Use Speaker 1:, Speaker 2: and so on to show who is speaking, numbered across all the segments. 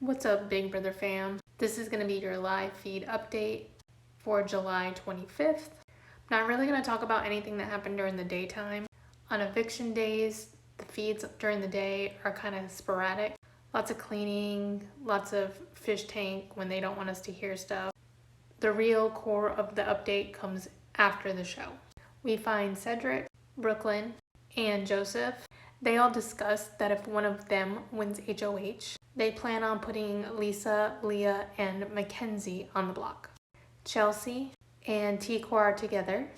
Speaker 1: What's up, Big Brother fam? This is going to be your live feed update for July 25th. I'm not really going to talk about anything that happened during the daytime. On eviction days, the feeds during the day are kind of sporadic. Lots of cleaning, lots of fish tank when they don't want us to hear stuff. The real core of the update comes after the show. We find Cedric, Brooklyn, and Joseph. They all discuss that if one of them wins HOH, they plan on putting Lisa, Leah, and Mackenzie on the block. Chelsea and Tikor are together.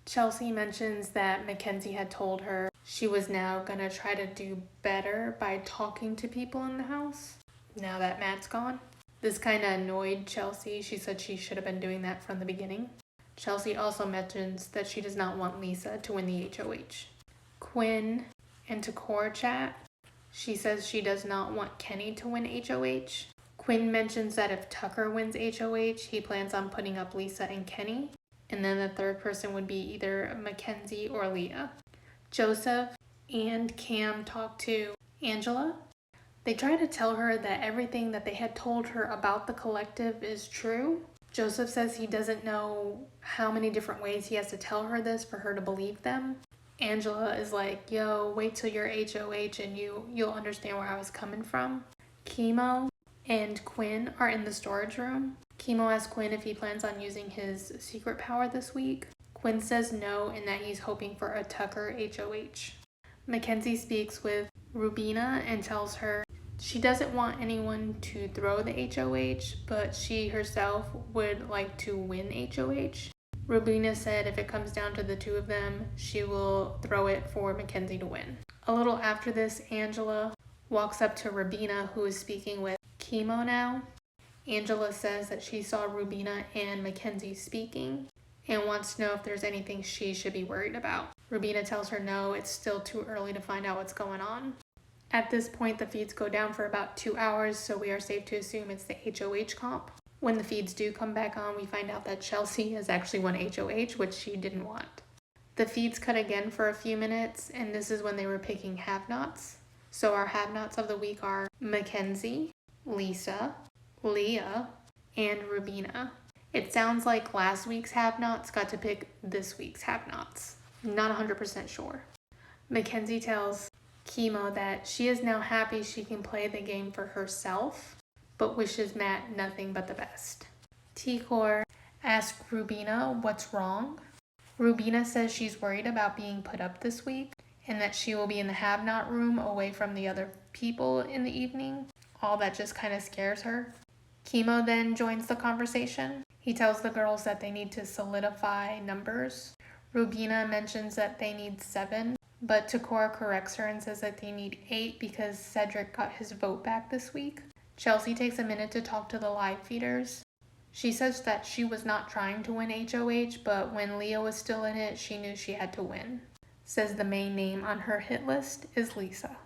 Speaker 1: Chelsea mentions that Mackenzie had told her she was now gonna try to do better by talking to people in the house now that Matt's gone. This kind of annoyed Chelsea. She said she should have been doing that from the beginning. Chelsea also mentions that she does not want Lisa to win the HOH. Quinn and Tikor chat. She says she does not want Kenny to win HOH. Quinn mentions that if Tucker wins HOH, he plans on putting up Lisa and Kenny. And then the third person would be either Mackenzie or Leah. Joseph and Cam talk to Angela. They try to tell her that everything that they had told her about the collective is true. Joseph says he doesn't know how many different ways he has to tell her this for her to believe them. Angela is like, yo, wait till you're HOH and you'll understand where I was coming from. Chemo and Quinn are in the storage room. Chemo asks Quinn if he plans on using his secret power this week. Quinn says no and that he's hoping for a Tucker HOH. Mackenzie speaks with Rubina and tells her she doesn't want anyone to throw the HOH, but she herself would like to win HOH. Rubina said if it comes down to the two of them, she will throw it for Mackenzie to win. A little after this, Angela walks up to Rubina, who is speaking with Chemo now. Angela says that she saw Rubina and Mackenzie speaking and wants to know if there's anything she should be worried about. Rubina tells her no, it's still too early to find out what's going on. At this point, the feeds go down for about 2 hours, so we are safe to assume it's the HOH comp. When the feeds do come back on, we find out that Chelsea has actually won HOH, which she didn't want. The feeds cut again for a few minutes, and this is when they were picking have-nots. So our have-nots of the week are Mackenzie, Lisa, Leah, and Rubina. It sounds like last week's have-nots got to pick this week's have-nots. Not 100% sure. Mackenzie tells Chemo that she is now happy she can play the game for herself, but wishes Matt nothing but the best. Tikor asks Rubina what's wrong. Rubina says she's worried about being put up this week and that she will be in the have-not room away from the other people in the evening. All that just kind of scares her. Chemo then joins the conversation. He tells the girls that they need to solidify numbers. Rubina mentions that they need 7, but Tikor corrects her and says that they need 8 because Cedric got his vote back this week. Chelsea takes a minute to talk to the live feeders. She says that she was not trying to win HOH, but when Leah was still in it, she knew she had to win. Says the main name on her hit list is Lisa.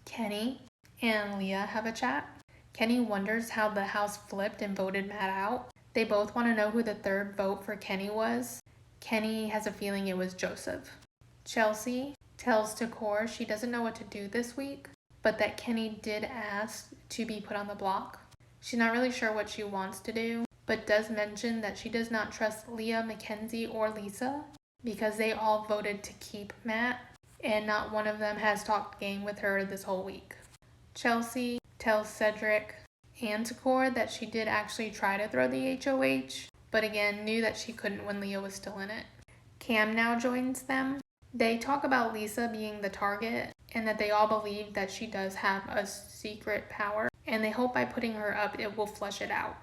Speaker 1: Kenny and Leah have a chat. Kenny wonders how the house flipped and voted Matt out. They both want to know who the third vote for Kenny was. Kenny has a feeling it was Joseph. Chelsea tells Tikor she doesn't know what to do this week, but that Kenny did ask to be put on the block. She's not really sure what she wants to do, but does mention that she does not trust Leah, Mackenzie, or Lisa because they all voted to keep Matt, and not one of them has talked game with her this whole week. Chelsea tells Cedric and Tikor that she did actually try to throw the HOH, but again knew that she couldn't when Leah was still in it. Cam now joins them. They talk about Lisa being the target and that they all believe that she does have a secret power, and they hope by putting her up it will flush it out.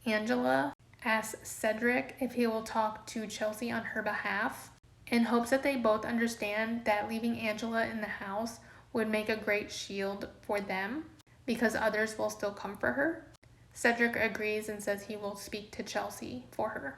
Speaker 1: Angela asks Cedric if he will talk to Chelsea on her behalf and hopes that they both understand that leaving Angela in the house would make a great shield for them because others will still come for her. Cedric agrees and says he will speak to Chelsea for her.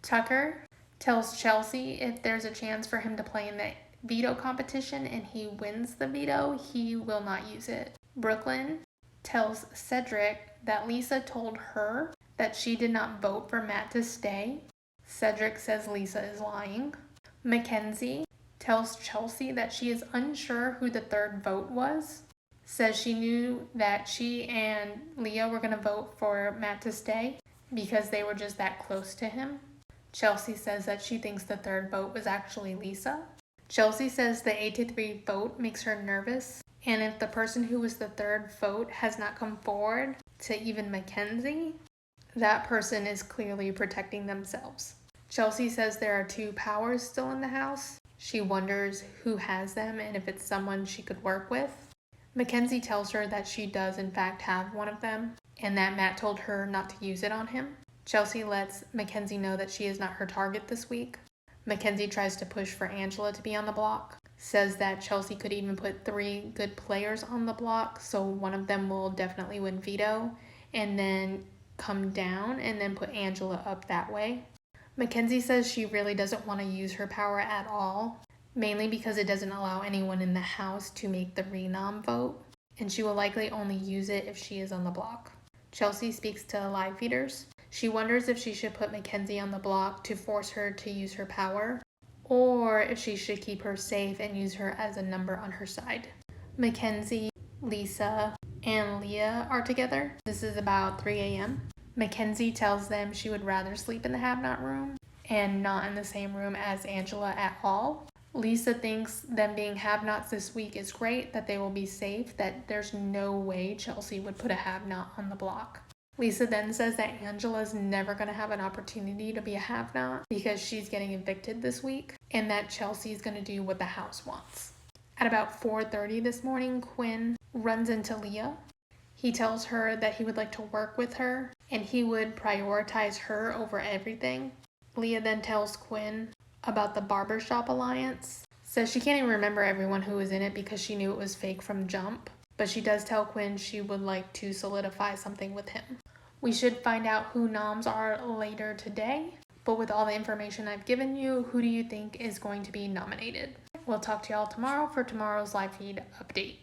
Speaker 1: Tucker tells Chelsea if there's a chance for him to play in the veto competition and he wins the veto, he will not use it. Brooklyn tells Cedric that Lisa told her that she did not vote for Matt to stay. Cedric says Lisa is lying. Mackenzie tells Chelsea that she is unsure who the third vote was. says she knew that she and Leah were going to vote for Matt to stay because they were just that close to him. Chelsea says that she thinks the third vote was actually Lisa. Chelsea says the 8-3 vote makes her nervous, and if the person who was the third vote has not come forward to even Mackenzie, that person is clearly protecting themselves. Chelsea says there are 2 powers still in the house. She wonders who has them and if it's someone she could work with. Mackenzie tells her that she does in fact have one of them and that Matt told her not to use it on him. Chelsea lets Mackenzie know that she is not her target this week. Mackenzie tries to push for Angela to be on the block, says that Chelsea could even put 3 good players on the block, so one of them will definitely win veto, and then come down and then put Angela up that way. Mackenzie says she really doesn't want to use her power at all, mainly because it doesn't allow anyone in the house to make the renom vote, and she will likely only use it if she is on the block. Chelsea speaks to live feeders. She wonders if she should put Mackenzie on the block to force her to use her power, or if she should keep her safe and use her as a number on her side. Mackenzie, Lisa, and Leah are together. This is about 3 a.m. Mackenzie tells them she would rather sleep in the have-not room and not in the same room as Angela at all. Lisa thinks them being have-nots this week is great, that they will be safe, that there's no way Chelsea would put a have-not on the block. Lisa then says that Angela's never going to have an opportunity to be a have-not because she's getting evicted this week, and that Chelsea's going to do what the house wants. At about 4:30 this morning, Quinn runs into Leah. He tells her that he would like to work with her, and he would prioritize her over everything. Leah then tells Quinn about the barbershop alliance. Says she can't even remember everyone who was in it because she knew it was fake from jump, but she does tell Quinn she would like to solidify something with him. We should find out who noms are later today, but with all the information I've given you, who do you think is going to be nominated? We'll talk to y'all tomorrow for tomorrow's live feed update.